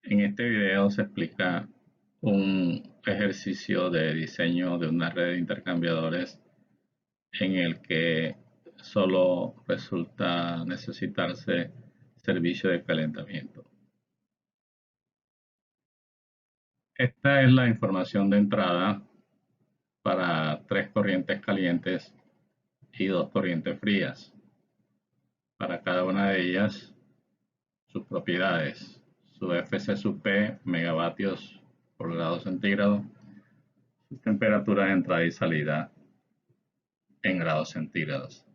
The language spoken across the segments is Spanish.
En este video se explica un ejercicio de diseño de una red de intercambiadores en el que solo resulta necesitarse servicio de calentamiento. Esta es la información de entrada para 3 corrientes calientes y 2 corrientes frías. Para cada una de ellas, sus propiedades, su FC sub P, megavatios por grado centígrado, sus temperaturas de entrada y salida en grados centígrados.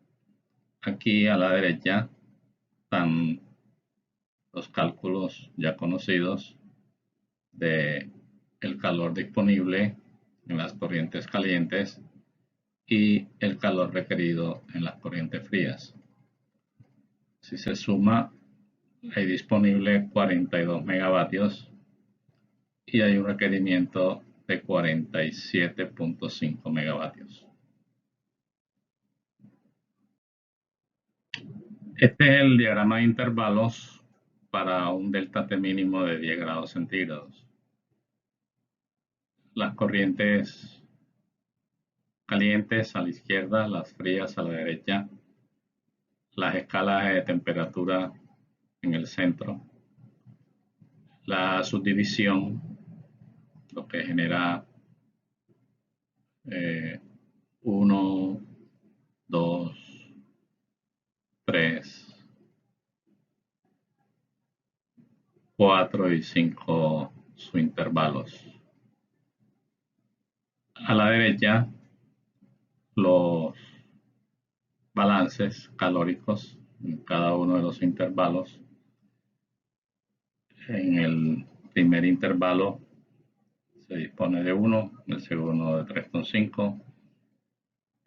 Aquí a la derecha están los cálculos ya conocidos de el calor disponible en las corrientes calientes y el calor requerido en las corrientes frías. Si se suma, hay disponible 42 megavatios y hay un requerimiento de 47.5 megavatios. Este es el diagrama de intervalos para un delta T mínimo de 10 grados centígrados. Las corrientes calientes a la izquierda, las frías a la derecha, las escalas de temperatura en el centro, la subdivisión, lo que genera 1, 2, 3, 4 y 5 subintervalos. A la derecha, los balances calóricos en cada uno de los intervalos. En el primer intervalo se dispone de 1, en el segundo de 3,5,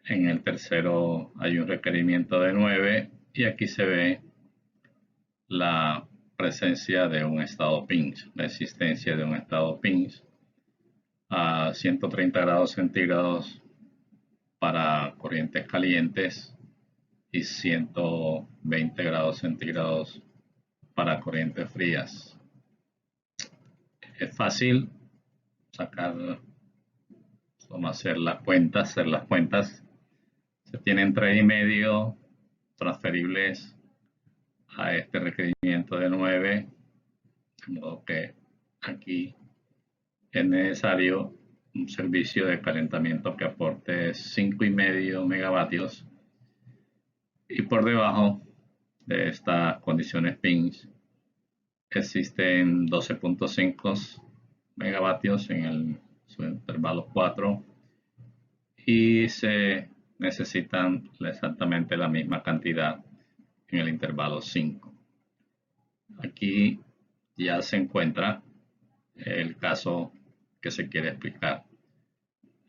en el tercero hay un requerimiento de 9 y aquí se ve la presencia de un estado pinch, la existencia de un estado pinch a 130 grados centígrados para corrientes calientes y 120 grados centígrados para corrientes frías. Es fácil sacar, vamos a hacer las cuentas, se tienen 3,5 transferibles a este requerimiento de 9, de modo que aquí es necesario un servicio de calentamiento que aporte 5,5 megavatios y por debajo de estas condiciones pinch existen 12.5 megavatios en el subintervalo 4 y se necesitan exactamente la misma cantidad en el intervalo 5. Aquí ya se encuentra el caso que se quiere explicar.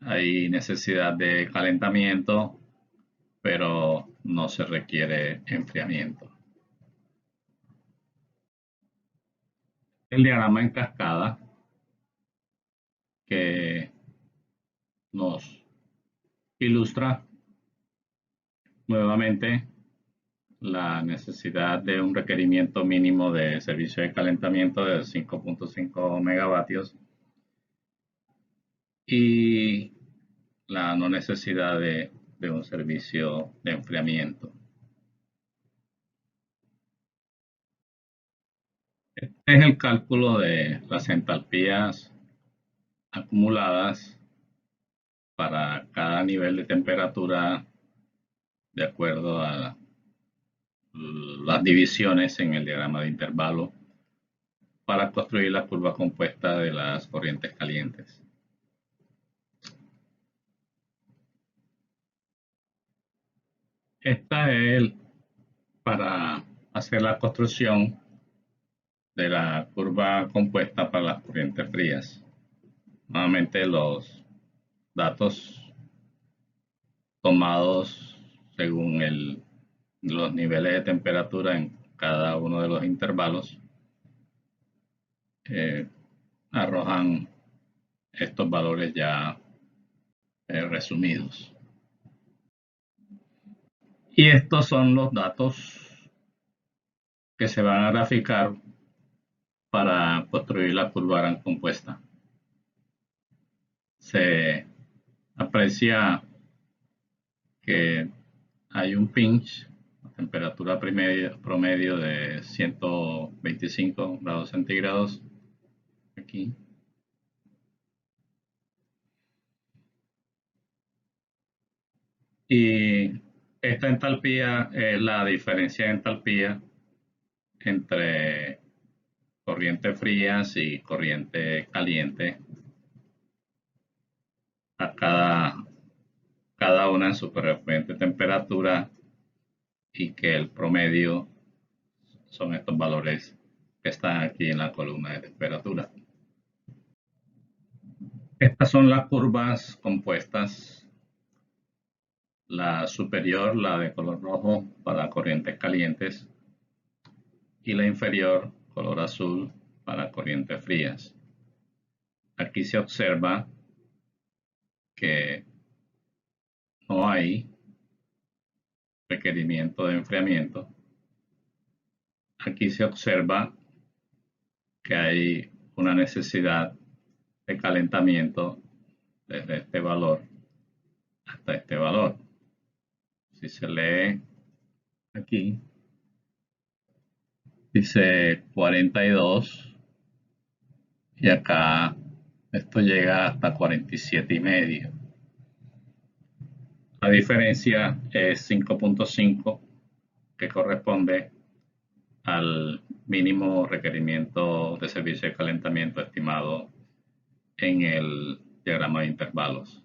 Hay necesidad de calentamiento, pero no se requiere enfriamiento. El diagrama en cascada que nos ilustra nuevamente la necesidad de un requerimiento mínimo de servicio de calentamiento de 5.5 megavatios y la no necesidad de un servicio de enfriamiento. Este es el cálculo de las entalpías acumuladas para cada nivel de temperatura de acuerdo a las divisiones en el diagrama de intervalo para construir la curva compuesta de las corrientes calientes. Esta es para hacer la construcción de la curva compuesta para las corrientes frías. Nuevamente los datos tomados según los niveles de temperatura en cada uno de los intervalos arrojan estos valores ya resumidos. Y estos son los datos que se van a graficar para construir la curva gran compuesta. Se aprecia que hay un pinch, temperatura promedio de 125 grados centígrados aquí. Y esta entalpía es la diferencia de entalpía entre corrientes frías y corriente caliente a cada una en su correspondiente temperatura, y que el promedio son estos valores que están aquí en la columna de temperatura. Estas son las curvas compuestas. La superior, la de color rojo, para corrientes calientes, y la inferior, color azul, para corrientes frías. Aquí se observa que no hay requerimiento de enfriamiento. Aquí se observa que hay una necesidad de calentamiento desde este valor hasta este valor. Si se lee aquí, dice 42, y acá esto llega hasta 47,5. La diferencia es 5,5, que corresponde al mínimo requerimiento de servicio de calentamiento estimado en el diagrama de intervalos.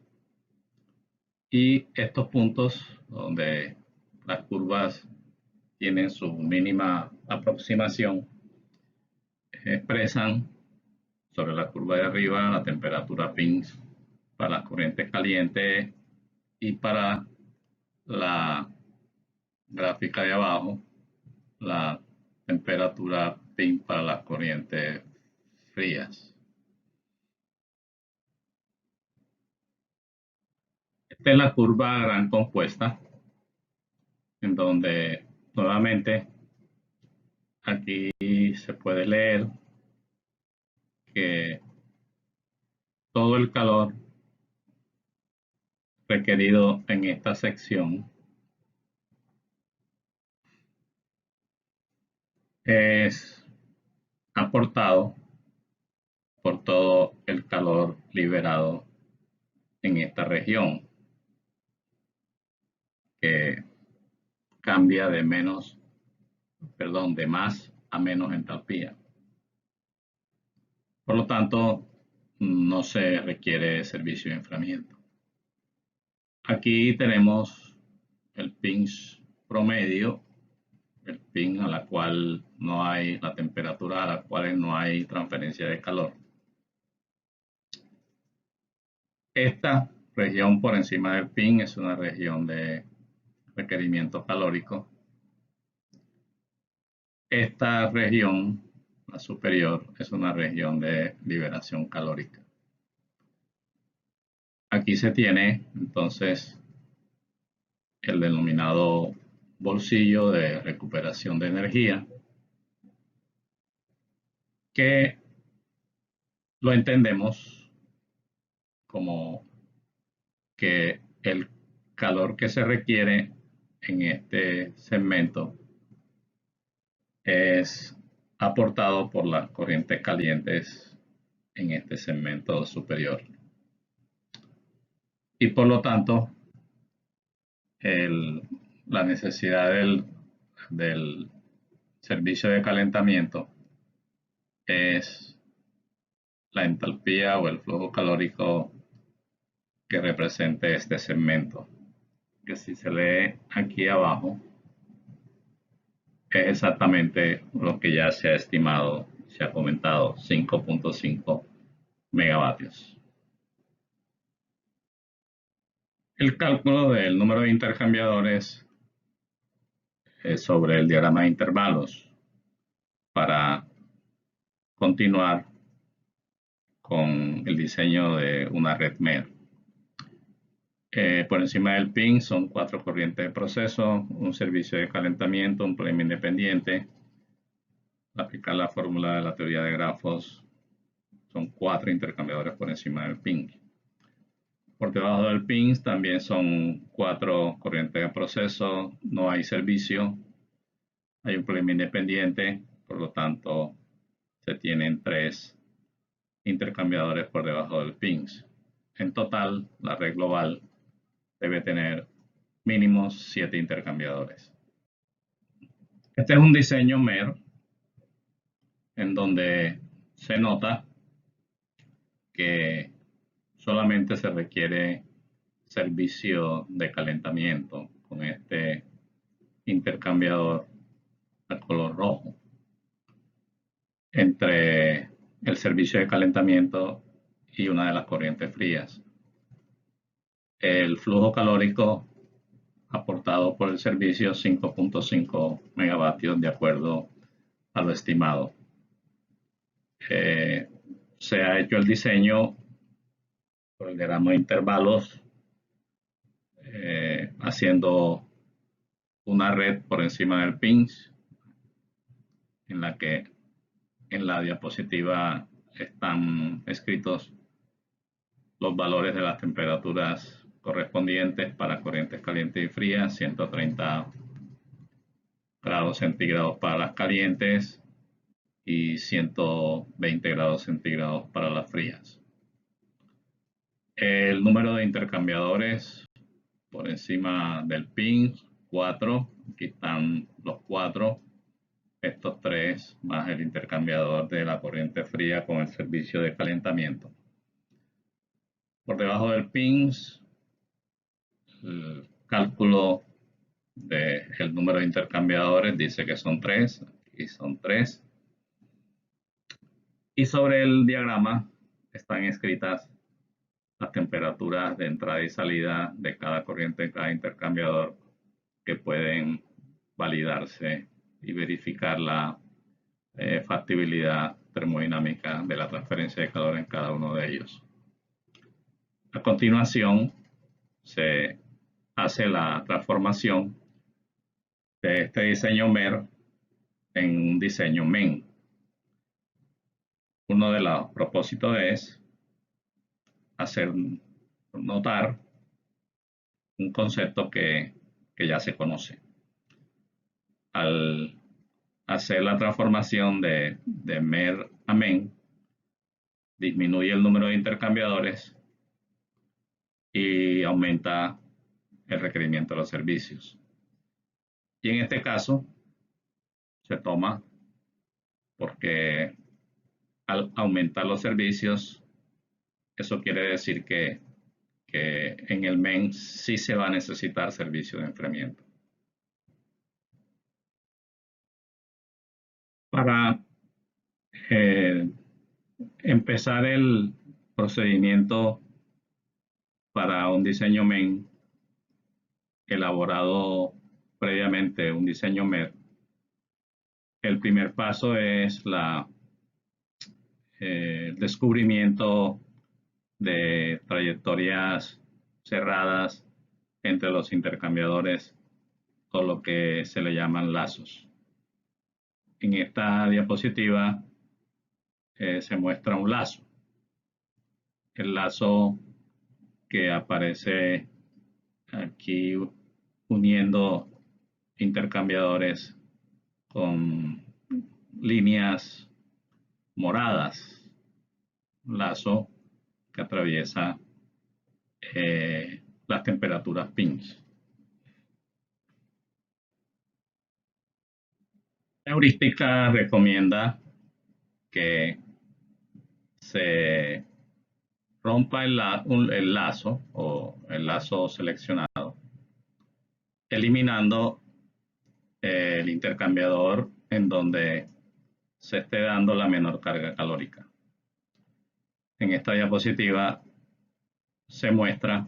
Y estos puntos donde las curvas tienen su mínima aproximación expresan sobre la curva de arriba la temperatura pinch para las corrientes calientes, y para la gráfica de abajo la temperatura pinch para las corrientes frías. Esta es la curva gran compuesta, en donde nuevamente aquí se puede leer que todo el calor requerido en esta sección es aportado por todo el calor liberado en esta región, que cambia de más a menos entalpía. Por lo tanto, no se requiere servicio de enfriamiento. Aquí tenemos el pinch promedio, el pinch a la cual no hay, la temperatura a la cual no hay transferencia de calor. Esta región por encima del pinch es una región de requerimiento calórico. Esta región, la superior, es una región de liberación calórica. Aquí se tiene entonces el denominado bolsillo de recuperación de energía, que lo entendemos como que el calor que se requiere en este segmento es aportado por las corrientes calientes en este segmento superior. Y por lo tanto, la necesidad del servicio de calentamiento es la entalpía o el flujo calórico que represente este segmento, que si se lee aquí abajo es exactamente lo que ya se ha estimado, se ha comentado, 5,5 megavatios. El cálculo del número de intercambiadores sobre el diagrama de intervalos para continuar con el diseño de una red MER. Por encima del PIN son 4 corrientes de proceso, un servicio de calentamiento, un problema independiente, aplicar la fórmula de la teoría de grafos, son 4 intercambiadores por encima del pin. Por debajo del pin también son 4 corrientes de proceso, no hay servicio, hay un problema independiente, por lo tanto se tienen 3 intercambiadores por debajo del pins. En total, la red global debe tener mínimo 7 intercambiadores. Este es un diseño MER en donde se nota que solamente se requiere servicio de calentamiento con este intercambiador a color rojo entre el servicio de calentamiento y una de las corrientes frías. El flujo calórico aportado por el servicio 5.5 megavatios de acuerdo a lo estimado. Se ha hecho el diseño por el diagrama de intervalos, haciendo una red por encima del pins, en la que en la diapositiva están escritos los valores de las temperaturas correspondientes para corrientes calientes y frías, 130 grados centígrados para las calientes y 120 grados centígrados para las frías. El número de intercambiadores por encima del pin, 4. Aquí están los 4. Estos 3 más el intercambiador de la corriente fría con el servicio de calentamiento. Por debajo del pins, el cálculo del número de intercambiadores dice que son 3. Aquí son 3. Y sobre el diagrama están escritas las temperaturas de entrada y salida de cada corriente, de cada intercambiador, que pueden validarse y verificar la factibilidad termodinámica de la transferencia de calor en cada uno de ellos. A continuación, se hace la transformación de este diseño MER en un diseño MEN. Uno de los propósitos es hacer notar un concepto que ya se conoce. Al hacer la transformación de MER a MEN, disminuye el número de intercambiadores y aumenta el requerimiento de los servicios. Y en este caso se toma porque al aumentar los servicios, eso quiere decir que en el MEN sí se va a necesitar servicio de enfriamiento. Para empezar el procedimiento para un diseño MEN elaborado previamente, un diseño MER, el primer paso es el descubrimiento de trayectorias cerradas entre los intercambiadores, o lo que se le llaman lazos. En esta diapositiva se muestra un lazo. El lazo que aparece aquí uniendo intercambiadores con líneas moradas. Un lazo que atraviesa las temperaturas pins. La heurística recomienda que se rompa el lazo o el lazo seleccionado, eliminando el intercambiador en donde se esté dando la menor carga calórica. En esta diapositiva se muestra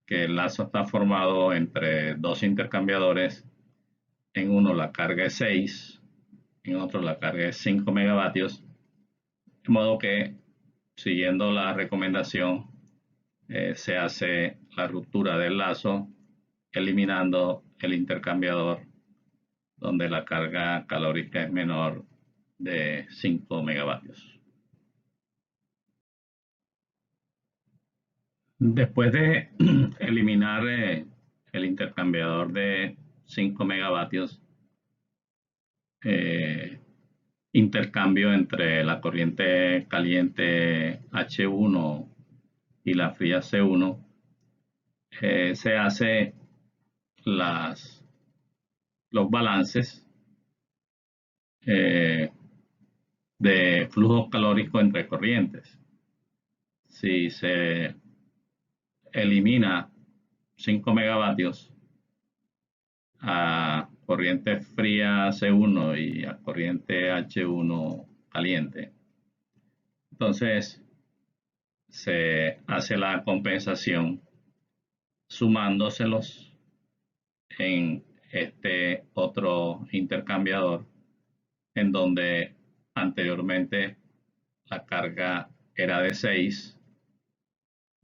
que el lazo está formado entre dos intercambiadores. En uno la carga es 6, en otro la carga es 5 megavatios, de modo que, siguiendo la recomendación, se hace la ruptura del lazo, eliminando el intercambiador donde la carga calórica es menor de 5 megavatios. Después de eliminar el intercambiador de 5 megavatios, intercambio entre la corriente caliente H1 y la fría C1, se hace los balances de flujo calórico entre corrientes. Si se elimina 5 megavatios a corriente fría C1 y a corriente H1 caliente, entonces se hace la compensación sumándoselos en este otro intercambiador, en donde anteriormente la carga era de 6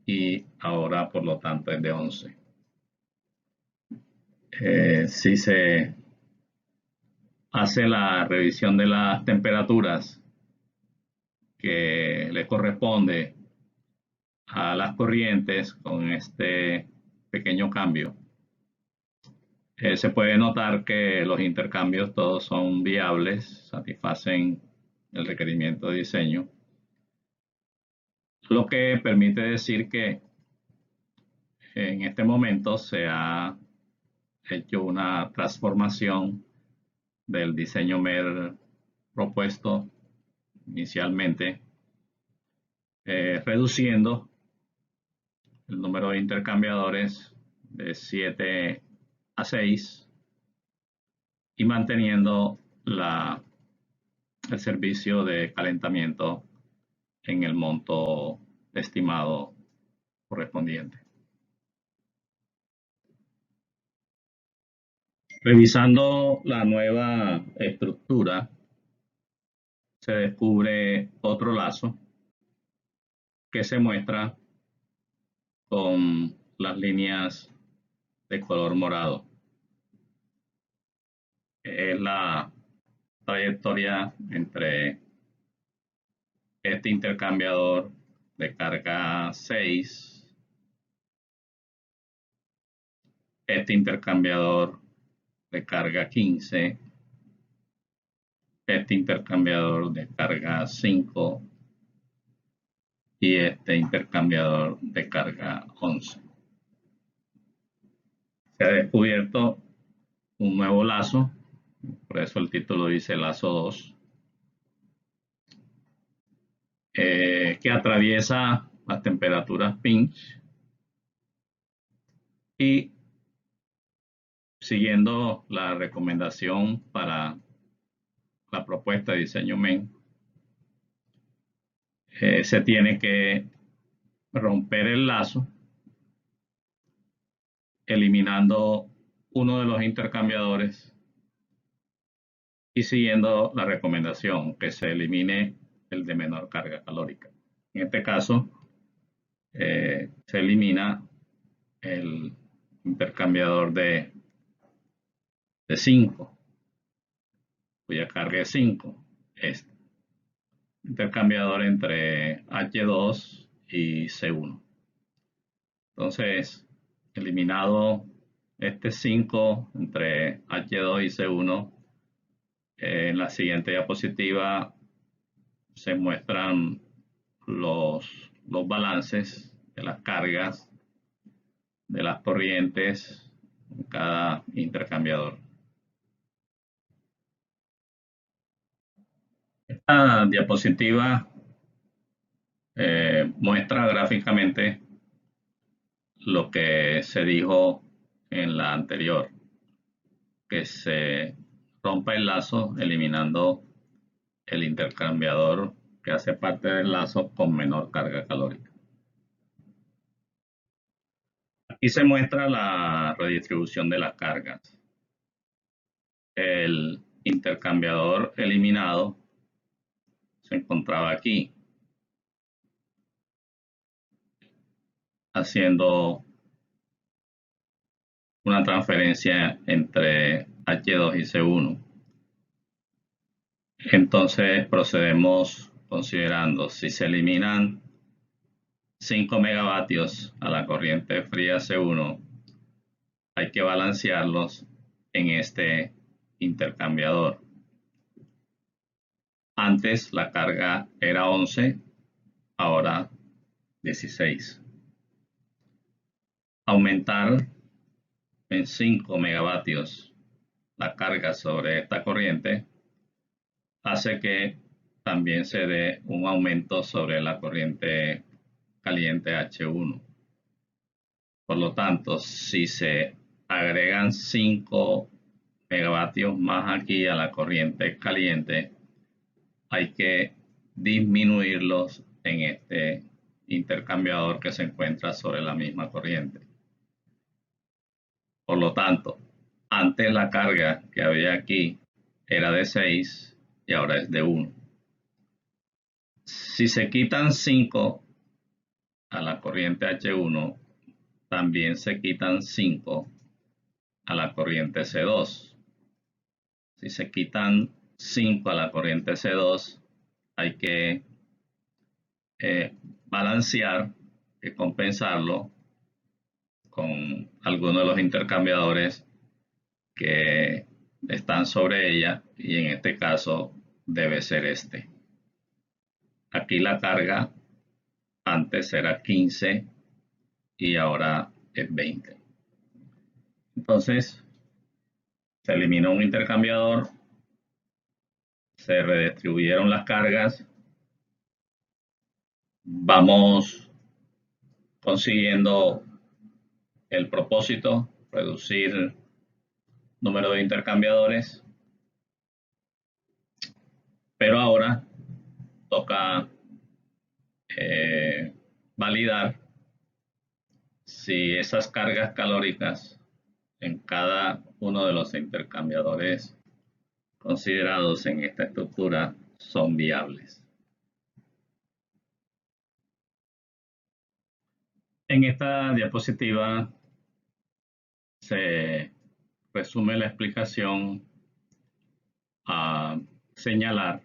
y ahora por lo tanto es de 11. Si se hace la revisión de las temperaturas que le corresponde a las corrientes con este pequeño cambio, se puede notar que los intercambios todos son viables, satisfacen el requerimiento de diseño, lo que permite decir que en este momento se ha hecho una transformación del diseño MER propuesto inicialmente, reduciendo el número de intercambiadores de 7 a 6 y manteniendo el servicio de calentamiento en el monto estimado correspondiente. Revisando la nueva estructura, se descubre otro lazo que se muestra con las líneas de color morado. Es la trayectoria entre este intercambiador de carga 6, este intercambiador de carga 15, este intercambiador de carga 5 y este intercambiador de carga 11. Se ha descubierto un nuevo lazo, por eso el título dice lazo 2, que atraviesa las temperaturas pinch y, siguiendo la recomendación para la propuesta de diseño MEN, se tiene que romper el lazo eliminando uno de los intercambiadores y siguiendo la recomendación que se elimine el de menor carga calórica. En este caso, se elimina el intercambiador de 5, cuya carga es 5. Este intercambiador entre H2 y C1. Entonces, eliminado este 5 entre H2 y C1, en la siguiente diapositiva se muestran los balances de las cargas de las corrientes en cada intercambiador. Esta diapositiva muestra gráficamente lo que se dijo en la anterior, que se rompa el lazo eliminando el intercambiador que hace parte del lazo con menor carga calórica. Aquí se muestra la redistribución de las cargas. El intercambiador eliminado se encontraba aquí, haciendo una transferencia entre H2 y C1. Entonces procedemos considerando si se eliminan 5 megavatios a la corriente fría C1, hay que balancearlos en este intercambiador. Antes la carga era 11, ahora 16. Aumentar en 5 megavatios la carga sobre esta corriente hace que también se dé un aumento sobre la corriente caliente H1. Por lo tanto, si se agregan 5 megavatios más aquí a la corriente caliente, hay que disminuirlos en este intercambiador que se encuentra sobre la misma corriente. Por lo tanto, antes la carga que había aquí era de 6 y ahora es de 1. Si se quitan 5 a la corriente H1, también se quitan 5 a la corriente C2. Si se quitan 5 a la corriente C2, hay que balancear, compensarlo con algunos de los intercambiadores que están sobre ella, y en este caso debe ser este. Aquí la carga antes era 15 y ahora es 20. Entonces se eliminó un intercambiador, se redistribuyeron las cargas, vamos consiguiendo el propósito, reducir número de intercambiadores, pero ahora toca validar si esas cargas calóricas en cada uno de los intercambiadores considerados en esta estructura son viables. En esta diapositiva se resume la explicación a señalar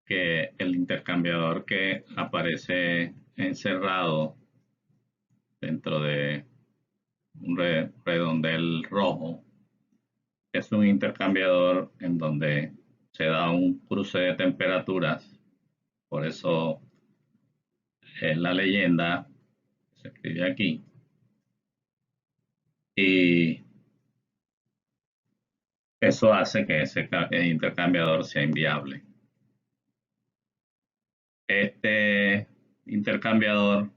que el intercambiador que aparece encerrado dentro de un redondel rojo es un intercambiador en donde se da un cruce de temperaturas. Por eso en la leyenda se escribe aquí. Y eso hace que ese intercambiador sea inviable. Este intercambiador,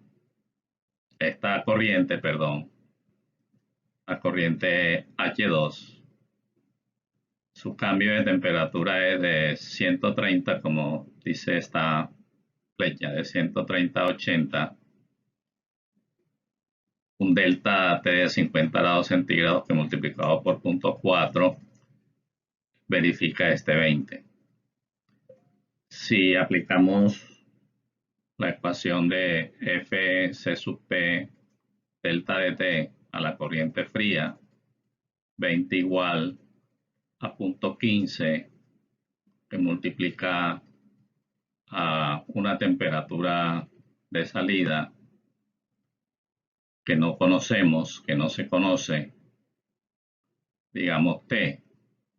esta corriente, perdón, la corriente H2, su cambio de temperatura es de 130, como dice esta flecha, de 130 a 80, un delta T de 50 grados centígrados que multiplicado por 0.4 verifica este 20. Si aplicamos la ecuación de Fc sub P delta de T a la corriente fría, 20 igual a 0.15, que multiplica a una temperatura de salida que no conocemos, que no se conoce, digamos T,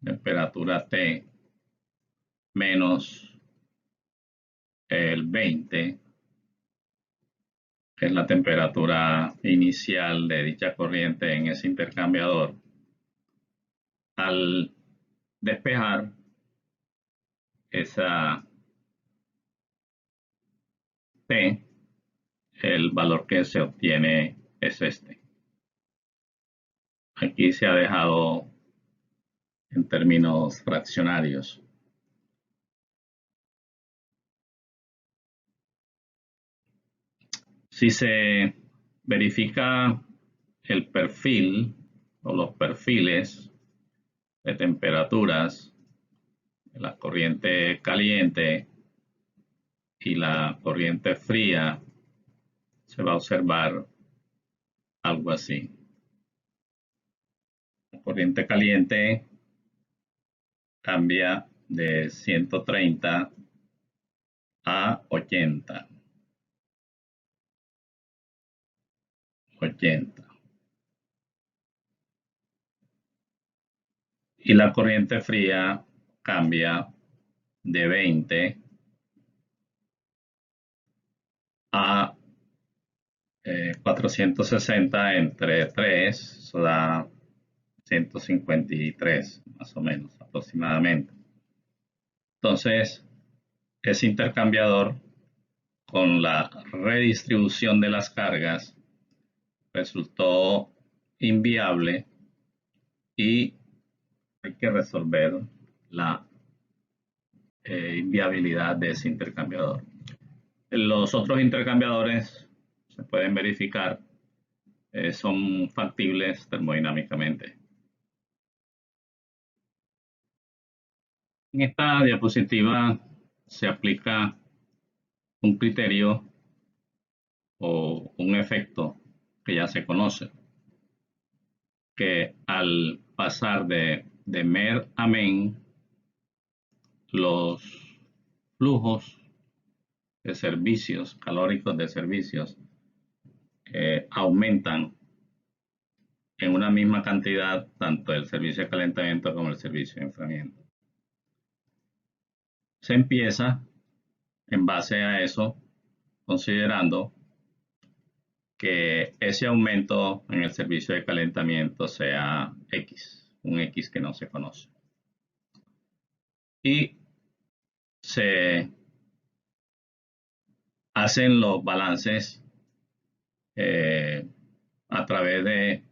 temperatura T menos el 20, que es la temperatura inicial de dicha corriente en ese intercambiador. Al despejar esa T, el valor que se obtiene es este. Aquí se ha dejado en términos fraccionarios. Si se verifica el perfil o los perfiles de temperaturas de la corriente caliente y la corriente fría, se va a observar algo así. La corriente caliente cambia de 130 a 80. Y la corriente fría cambia de 20 a 460 entre 3, eso da 153 más o menos aproximadamente. Entonces, ese intercambiador con la redistribución de las cargas resultó inviable y hay que resolver la inviabilidad de ese intercambiador. Los otros intercambiadores se pueden verificar, son factibles termodinámicamente. En esta diapositiva se aplica un criterio o un efecto que ya se conoce, que al pasar de mer a men, los flujos de servicios, calóricos de servicios, aumentan en una misma cantidad tanto el servicio de calentamiento como el servicio de enfriamiento. Se empieza en base a eso, considerando que ese aumento en el servicio de calentamiento sea X, un X que no se conoce. Y se hacen los balances a través de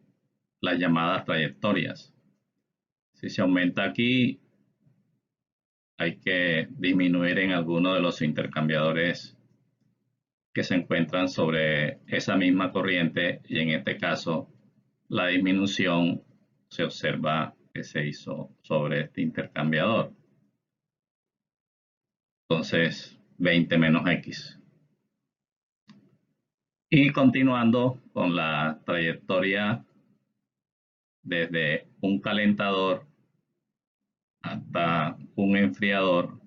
las llamadas trayectorias. Si se aumenta aquí, hay que disminuir en alguno de los intercambiadores que se encuentran sobre esa misma corriente, y en este caso la disminución se observa que se hizo sobre este intercambiador. Entonces 20 menos X. Y continuando con la trayectoria desde un calentador hasta un enfriador,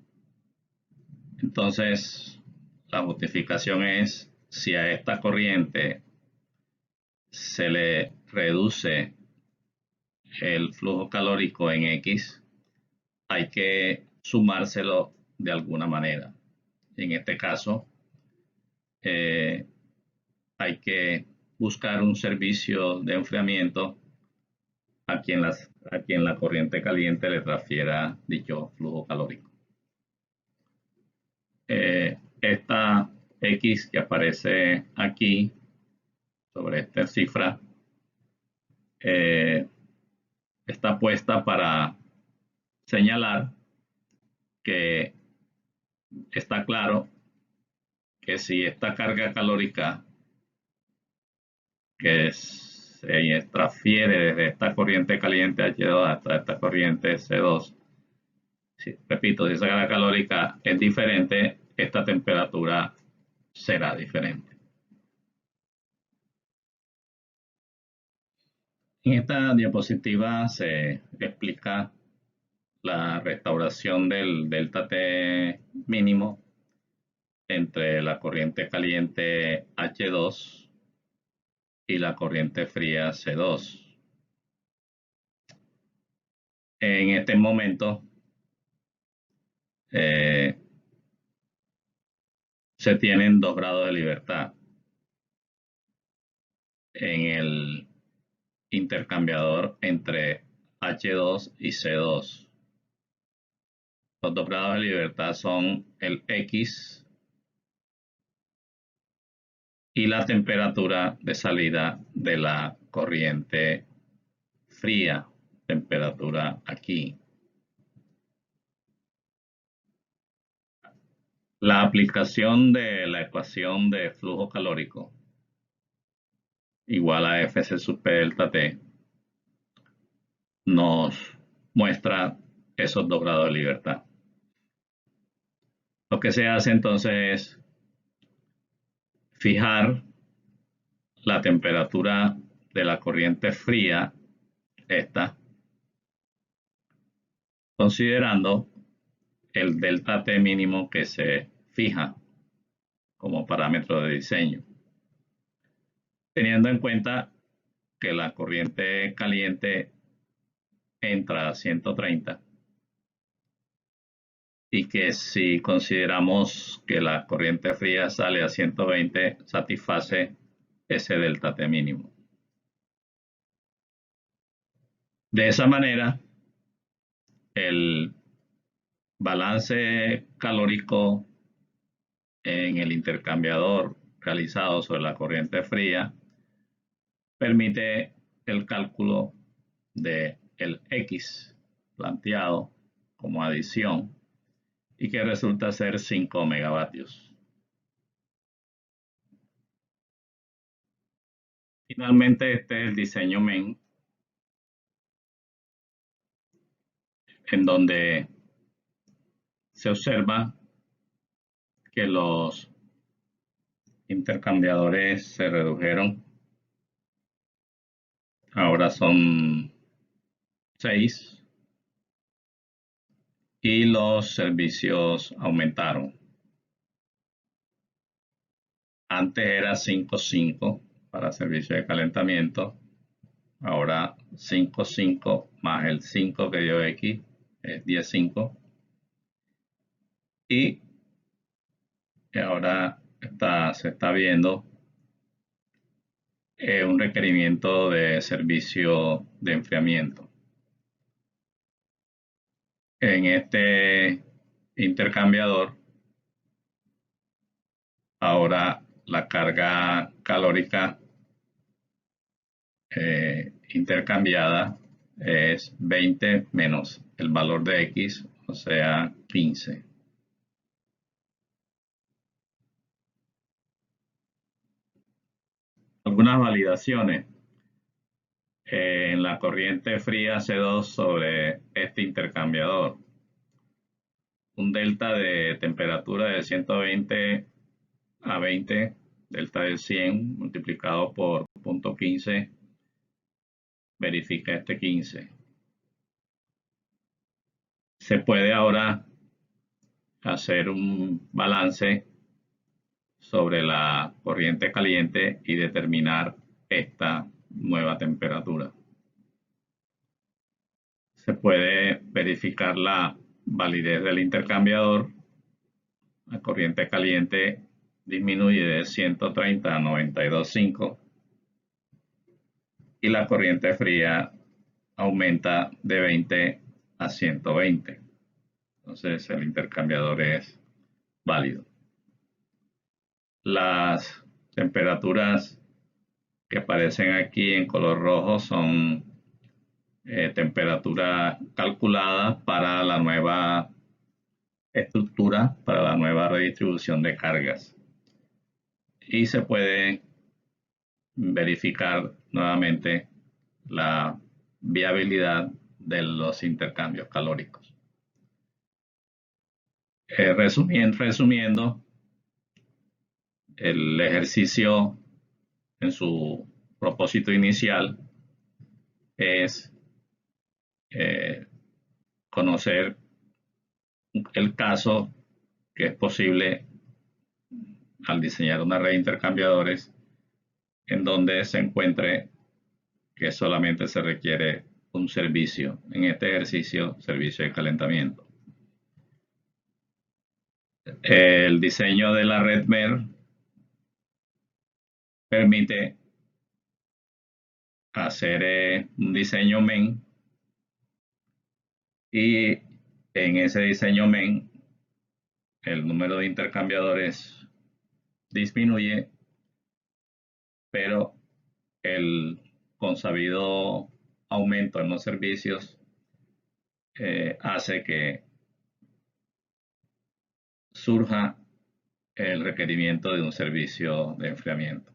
entonces la justificación es: si a esta corriente se le reduce el flujo calórico en X, hay que sumárselo de alguna manera. En este caso, hay que buscar un servicio de enfriamiento a quien la corriente caliente le transfiera dicho flujo calórico. Esta X que aparece aquí sobre esta cifra está puesta para señalar que está claro que si esta carga calórica que se transfiere desde esta corriente caliente H2 hasta esta corriente C2, repito, si esa carga calórica es diferente, esta temperatura será diferente. En esta diapositiva se explica la restauración del delta T mínimo entre la corriente caliente H2 y la corriente fría C2. En este momento se tienen 2 grados de libertad en el intercambiador entre H2 y C2. Los 2 grados de libertad son el X y la temperatura de salida de la corriente fría, temperatura aquí. La aplicación de la ecuación de flujo calórico igual a Fc sub P delta T nos muestra esos 2 grados de libertad. Lo que se hace entonces es fijar la temperatura de la corriente fría, esta, considerando el delta T mínimo que se fija como parámetro de diseño, teniendo en cuenta que la corriente caliente entra a 130 y que si consideramos que la corriente fría sale a 120, satisface ese delta T mínimo. De esa manera, el balance calórico en el intercambiador realizado sobre la corriente fría permite el cálculo de el X planteado como adición y que resulta ser 5 megavatios. Finalmente, este es el diseño MEN, en donde se observa que los intercambiadores se redujeron. Ahora son 6 y los servicios aumentaron. Antes era 5,5 para servicio de calentamiento. Ahora 5,5 más el 5 que dio X es 10,5. Y ahora se está viendo un requerimiento de servicio de enfriamiento. En este intercambiador, ahora la carga calórica intercambiada es 20 menos el valor de X, o sea, 15. Algunas validaciones en la corriente fría C2 sobre este intercambiador. Un delta de temperatura de 120 a 20, delta de 100 multiplicado por 0.15, verifica este 15. Se puede ahora hacer un balance sobre la corriente caliente y determinar esta nueva temperatura. Se puede verificar la validez del intercambiador. La corriente caliente disminuye de 130 a 92,5 y la corriente fría aumenta de 20 a 120. Entonces el intercambiador es válido. Las temperaturas que aparecen aquí en color rojo son temperaturas calculadas para la nueva estructura, para la nueva redistribución de cargas. Y se puede verificar nuevamente la viabilidad de los intercambios calóricos. Resumiendo, el ejercicio en su propósito inicial es conocer el caso que es posible al diseñar una red de intercambiadores en donde se encuentre que solamente se requiere un servicio, en este ejercicio, servicio de calentamiento. El diseño de la red MER permite hacer un diseño MEN y en ese diseño MEN el número de intercambiadores disminuye, pero el consabido aumento en los servicios hace que surja el requerimiento de un servicio de enfriamiento.